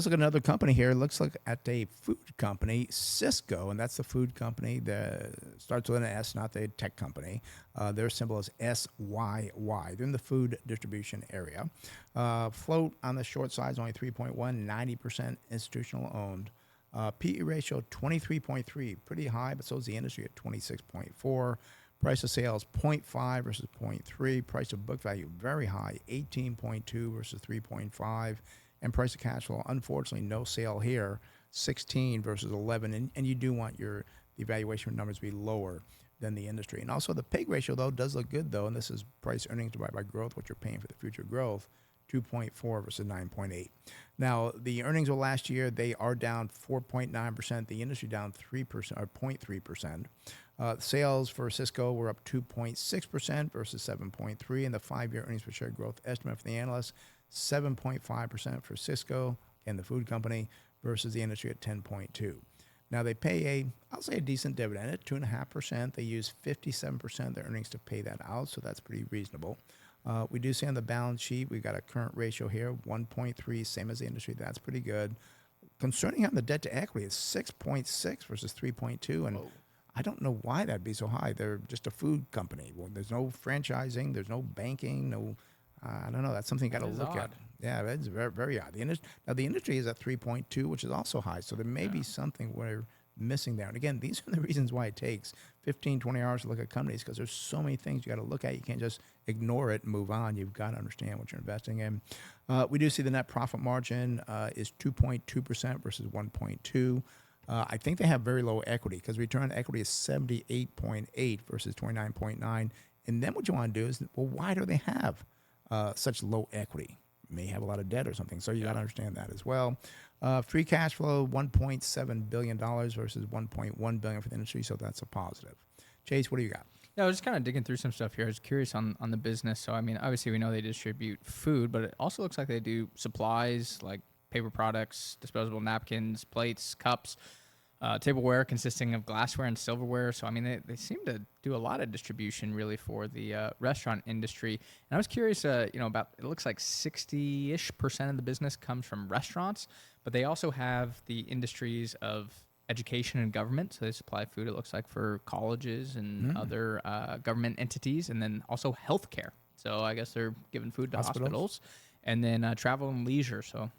Let's look at another company here. Let's look at a food company, Sysco, and that's the food company that starts with an S, not the tech company. Their symbol is SYY. They're in the food distribution area. Float on the short side is only 3.1, 90% institutional owned. PE ratio 23.3, pretty high, but so is the industry at 26.4. Price of sales 0.5 versus 0.3. Price of book value very high, 18.2 versus 3.5. And price of cash flow, unfortunately, no sale here, 16 versus 11. And you do want the evaluation numbers to be lower than the industry. And also the PEG ratio, though, does look good, though. And this is price earnings divided by growth, what you're paying for the future growth, 2.4 versus 9.8. Now, the earnings of last year, they are down 4.9%. The industry down 3% or 0.3%. Sales for Sysco were up 2.6% versus 7.3. And the 5-year earnings per share growth estimate for the analysts, 7.5% for Sysco and the food company versus the industry at 10.2. Now they pay I'll say a decent dividend at 2.5%. They use 57% of their earnings to pay that out, so that's pretty reasonable. We do see on the balance sheet, we've got a current ratio here, 1.3, same as the industry. That's pretty good. Concerning on the debt to equity, it's 6.6 versus 3.2, and I don't know why that'd be so high. They're just a food company. Well, there's no franchising, there's no banking, no. I don't know. That's something you got to look at. Yeah, that's very, very odd. Now, the industry is at 3.2, which is also high. So there may be something we're missing there. And again, these are the reasons why it takes 15, 20 hours to look at companies, because there's so many things you got to look at. You can't just ignore it and move on. You've got to understand what you're investing in. We do see the net profit margin is 2.2% versus 1.2. I think they have very low equity, because return on equity is 78.8 versus 29.9. And then what you want to do is, well, why do they have such low equity? May have a lot of debt or something, so you got to understand that as well. Free cash flow, $1.7 billion versus $1.1 billion for the industry, so that's a positive. Chase, what do you got? Yeah, I was just kind of digging through some stuff here. I was curious on the business. So, I mean, obviously we know they distribute food, but it also looks like they do supplies like paper products, disposable napkins, plates, cups, tableware consisting of glassware and silverware. So, I mean, they seem to do a lot of distribution really for the restaurant industry. And I was curious, about, it looks like 60-ish% of the business comes from restaurants, but they also have the industries of education and government. So they supply food, it looks like, for colleges and other government entities, and then also healthcare. So I guess they're giving food to hospitals. And then travel and leisure. So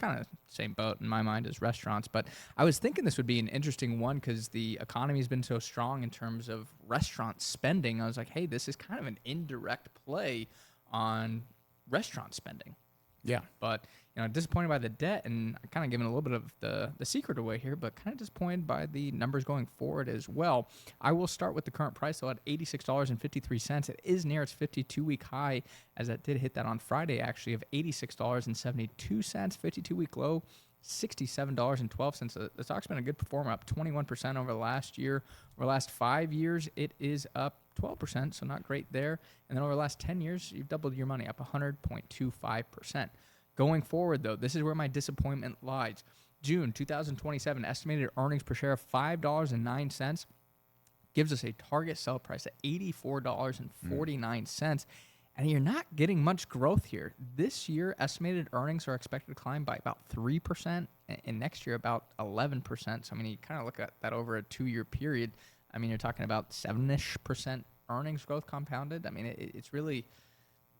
kind of same boat in my mind as restaurants. But I was thinking this would be an interesting one because the economy has been so strong in terms of restaurant spending. I was like, hey, this is kind of an indirect play on restaurant spending. Yeah. But, disappointed by the debt, and kind of giving a little bit of the secret away here, but kind of disappointed by the numbers going forward as well. I will start with the current price, though, at $86.53. It is near its 52-week high, as that did hit that on Friday, actually, of $86.72. 52-week low, $67.12. The stock's been a good performer, up 21% over the last year. Over the last 5 years, it is up 12%, so not great there. And then over the last 10 years, you've doubled your money, up 100.25%. Going forward, though, this is where my disappointment lies. June 2027, estimated earnings per share of $5.09 gives us a target sell price at $84.49. And you're not getting much growth here. This year, estimated earnings are expected to climb by about 3%, and next year about 11%. So, I mean, you kind of look at that over a 2-year period. I mean, you're talking about 7-ish% earnings growth compounded. I mean, it's really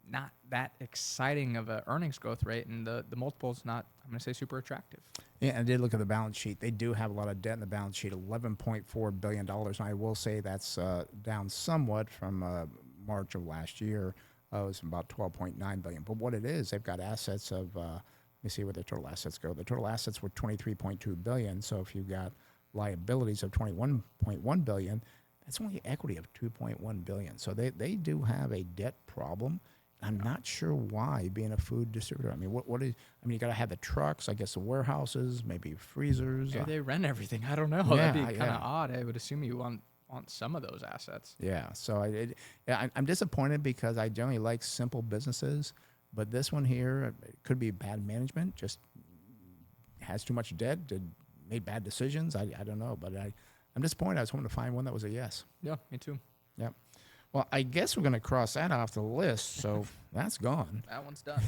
not that exciting of an earnings growth rate, and the multiple's not, I'm going to say, super attractive. Yeah, I did look at the balance sheet. They do have a lot of debt in the balance sheet, $11.4 billion. And I will say that's down somewhat from March of last year. It was about $12.9 billion. But what it is, they've got assets of, let me see where the total assets go. The total assets were $23.2 billion. So if you've got liabilities of $21.1 billion, that's only equity of $2.1 billion. So they do have a debt problem. I'm not sure why, being a food distributor. I mean, you got to have the trucks, I guess the warehouses, maybe freezers. Maybe they rent everything. I don't know. Yeah, that'd be kind of odd. I would assume you want some of those assets. Yeah. So I'm disappointed because I generally like simple businesses, but this one here, it could be bad management, just has too much debt, made bad decisions. I don't know, but I'm disappointed. I was hoping to find one that was a yes. Yeah, me too. Yeah. Well, I guess we're going to cross that off the list, so that's gone. That one's done.